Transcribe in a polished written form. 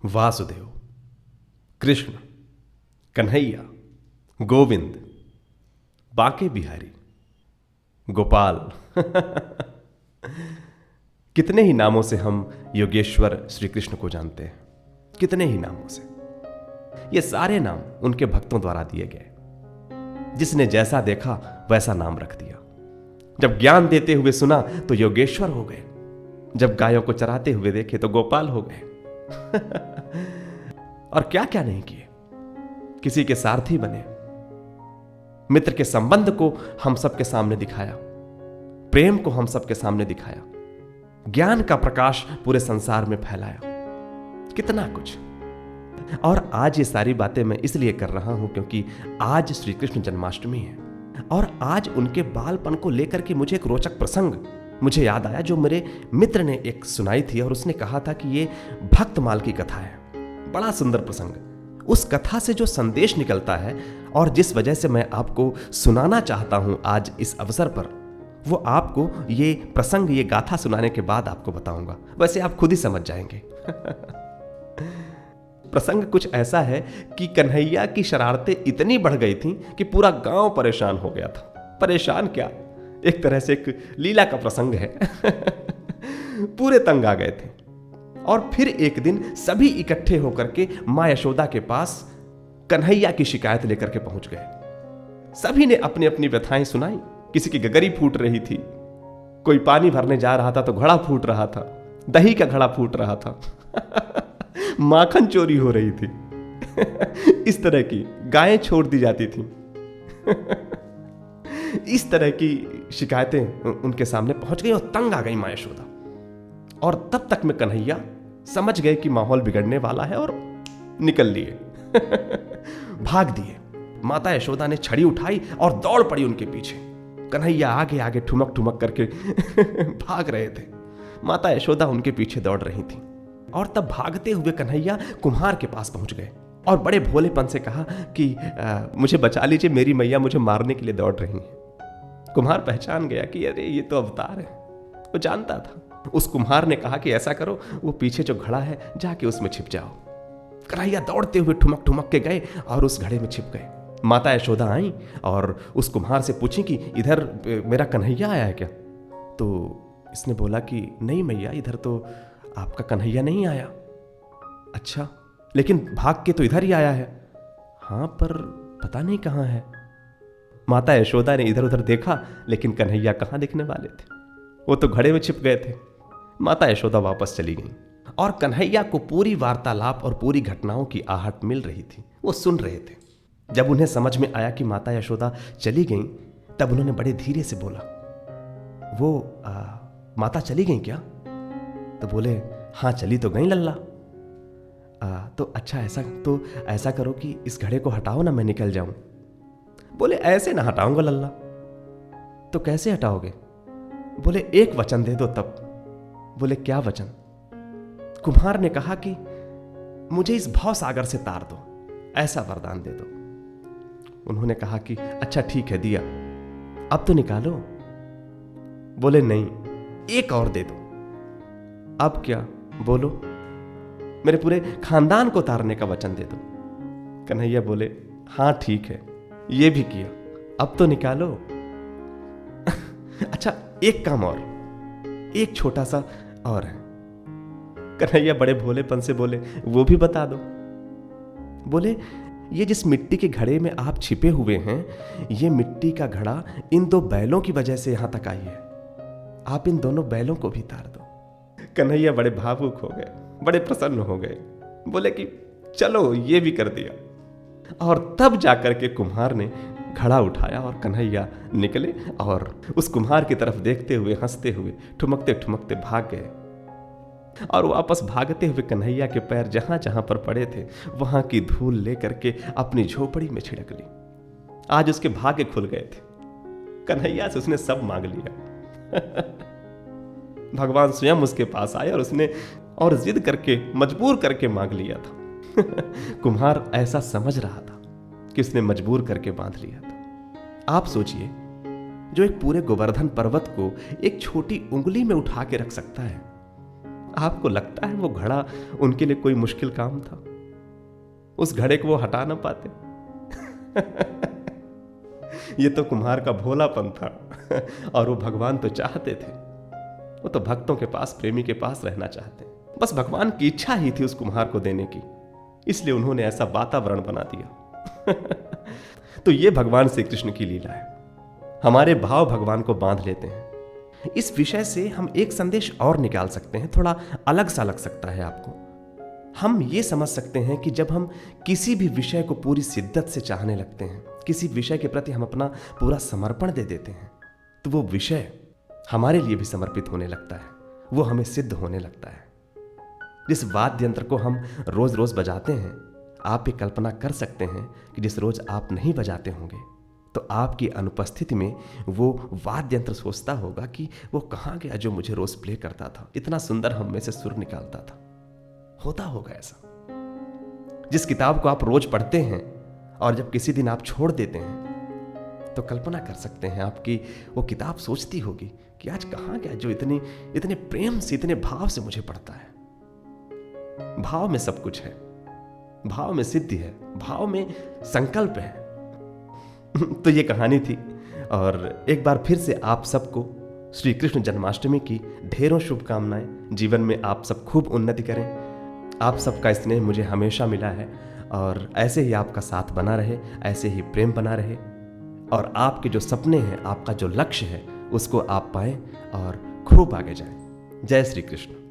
वासुदेव, कृष्ण, कन्हैया, गोविंद, बांके बिहारी, गोपाल। कितने ही नामों से हम योगेश्वर श्री कृष्ण को जानते हैं, कितने ही नामों से। ये सारे नाम उनके भक्तों द्वारा दिए गए। जिसने जैसा देखा वैसा नाम रख दिया। जब ज्ञान देते हुए सुना तो योगेश्वर हो गए, जब गायों को चराते हुए देखे तो गोपाल हो गए। और क्या क्या नहीं किए। किसी के सारथी बने, मित्र के संबंध को हम सबके सामने दिखाया, प्रेम को हम सबके सामने दिखाया, ज्ञान का प्रकाश पूरे संसार में फैलाया, कितना कुछ। और आज ये सारी बातें मैं इसलिए कर रहा हूं क्योंकि आज श्री कृष्ण जन्माष्टमी है और आज उनके बालपन को लेकर के मुझे एक रोचक प्रसंग मुझे याद आया जो मेरे मित्र ने एक सुनाई थी और उसने कहा था कि ये भक्तमाल की कथा है। बड़ा सुंदर प्रसंग। उस कथा से जो संदेश निकलता है और जिस वजह से मैं आपको सुनाना चाहता हूं आज इस अवसर पर, वो आपको ये प्रसंग, ये गाथा सुनाने के बाद आपको बताऊंगा। वैसे आप खुद ही समझ जाएंगे। प्रसंग कुछ ऐसा है कि कन्हैया की शरारतें इतनी बढ़ गई थीं कि पूरा गांव परेशान हो गया था। परेशान क्या, एक तरह से एक लीला का प्रसंग है। पूरे तंग आ गए थे। और फिर एक दिन सभी इकट्ठे होकर के मां यशोदा के पास कन्हैया की शिकायत लेकर के पहुंच गए। सभी ने अपनी अपनी व्यथाएं सुनाई। किसी की गगरी फूट रही थी, कोई पानी भरने जा रहा था तो घड़ा फूट रहा था, दही का घड़ा फूट रहा था, माखन चोरी हो रही थी, इस तरह की गायें छोड़ दी जाती थी। इस तरह की शिकायतें उनके सामने पहुंच गई और तंग आ गई मां यशोदा। और तब तक में कन्हैया समझ गए कि माहौल बिगड़ने वाला है और निकल लिए। भाग दिए। माता यशोदा ने छड़ी उठाई और दौड़ पड़ी उनके पीछे। कन्हैया आगे आगे ठुमक ठुमक करके भाग रहे थे। माता यशोदा उनके पीछे दौड़ रही थी। और तब भागते हुए कन्हैया कुम्हार के पास पहुंच गए और बड़े भोलेपन से कहा कि मुझे बचा लीजिए, मेरी मैया मुझे मारने के लिए दौड़ रही है। कुम्हार पहचान गया कि अरे ये तो अवतार है। वो जानता था। उस कुम्हार ने कहा कि ऐसा करो, वो पीछे जो घड़ा है जाके उसमें छिप जाओ। कन्हैया दौड़ते हुए ठुमक ठुमक के गए और उस घड़े में छिप गए। माता यशोदा आई और उस कुम्हार से पूछी कि इधर मेरा कन्हैया आया है क्या? तो इसने बोला कि नहीं मैया, इधर तो आपका कन्हैया नहीं आया। अच्छा, लेकिन भाग के तो इधर ही आया है। हाँ, पर पता नहीं कहाँ है। माता यशोदा ने इधर उधर देखा लेकिन कन्हैया कहाँ दिखने वाले थे, वो तो घड़े में छिप गए थे। माता यशोदा वापस चली गई और कन्हैया को पूरी वार्तालाप और पूरी घटनाओं की आहट मिल रही थी। वो सुन रहे थे। जब उन्हें समझ में आया कि माता यशोदा चली गई तब उन्होंने बड़े धीरे से बोला, वो माता चली गई क्या? तो बोले हाँ चली तो गई लल्ला। तो अच्छा, ऐसा करो कि इस घड़े को हटाओ ना, मैं निकल जाऊं। बोले ऐसे ना हटाऊंगा लल्ला। तो कैसे हटाओगे? बोले एक वचन दे दो तब। बोले क्या वचन? कुम्हार ने कहा कि मुझे इस भव सागर से तार दो, ऐसा वरदान दे दो। उन्होंने कहा कि अच्छा ठीक है, दिया, अब तो निकालो। बोले नहीं, एक और दे दो। अब क्या? बोलो। मेरे पूरे खानदान को तारने का वचन दे दो। कन्हैया बोले हाँ ठीक है, ये भी किया, अब तो निकालो। अच्छा एक काम और, एक छोटा सा और है। कन्हैया बड़े भोलेपन से बोले वो भी बता दो। बोले ये जिस मिट्टी के घड़े में आप छिपे हुए हैं, ये मिट्टी का घड़ा इन दो बैलों की वजह से यहां तक आई है। आप इन दोनों बैलों को भी तार दो। कन्हैया बड़े भावुक हो गए, बड़े प्रसन्न हो गए। बोले कि चलो ये भी कर दिया। और तब जाकर के कुम्हार ने घड़ा उठाया और कन्हैया निकले और उस कुम्हार की तरफ देखते हुए, हंसते हुए, ठुमकते ठुमकते भाग गए। और वापस भागते हुए कन्हैया के पैर जहां जहां पर पड़े थे वहां की धूल लेकर के अपनी झोपड़ी में छिड़क ली। आज उसके भाग्य खुल गए थे। कन्हैया से उसने सब मांग लिया। भगवान स्वयं उसके पास आए और उसने और जिद करके, मजबूर करके मांग लिया था। कुम्हार ऐसा समझ रहा था कि उसने मजबूर करके बांध लिया था। आप सोचिए, जो एक पूरे गोवर्धन पर्वत को एक छोटी उंगली में उठा के रख सकता है, आपको लगता है वो घड़ा उनके लिए कोई मुश्किल काम था? उस घड़े को वो हटा ना पाते? ये तो कुम्हार का भोलापन था। और वो भगवान तो चाहते थे, वो तो भक्तों के पास, प्रेमी के पास रहना चाहते हैं। बस भगवान की इच्छा ही थी उस कुम्हार को देने की, इसलिए उन्होंने ऐसा वातावरण बना दिया। तो ये भगवान श्री कृष्ण की लीला है। हमारे भाव भगवान को बांध लेते हैं। इस विषय से हम एक संदेश और निकाल सकते हैं, थोड़ा अलग सा लग सकता है आपको। हम ये समझ सकते हैं कि जब हम किसी भी विषय को पूरी शिद्दत से चाहने लगते हैं, किसी विषय के प्रति हम अपना पूरा समर्पण दे देते हैं, तो वो विषय हमारे लिए भी समर्पित होने लगता है, वो हमें सिद्ध होने लगता है। जिस वाद्य यंत्र को हम रोज रोज बजाते हैं, आप ये कल्पना कर सकते हैं कि जिस रोज आप नहीं बजाते होंगे तो आपकी अनुपस्थिति में वो वाद्य यंत्र सोचता होगा कि वो कहाँ गया जो मुझे रोज प्ले करता था, इतना सुंदर हम में से सुर निकालता था। होता होगा ऐसा। जिस किताब को आप रोज पढ़ते हैं और जब किसी दिन आप छोड़ देते हैं, तो कल्पना कर सकते हैं आपकी वो किताब सोचती होगी कि आज कहाँ गया जो इतने प्रेम से, इतने भाव से मुझे पढ़ता है। भाव में सब कुछ है, भाव में सिद्धि है, भाव में संकल्प है। तो ये कहानी थी, और एक बार फिर से आप सबको श्री कृष्ण जन्माष्टमी की ढेरों शुभकामनाएं। जीवन में आप सब खूब उन्नति करें। आप सबका स्नेह मुझे हमेशा मिला है, और ऐसे ही आपका साथ बना रहे, ऐसे ही प्रेम बना रहे, और आपके जो सपने हैं, आपका जो लक्ष्य है, उसको आप पाएं और खूब आगे जाएं। जय श्री कृष्ण।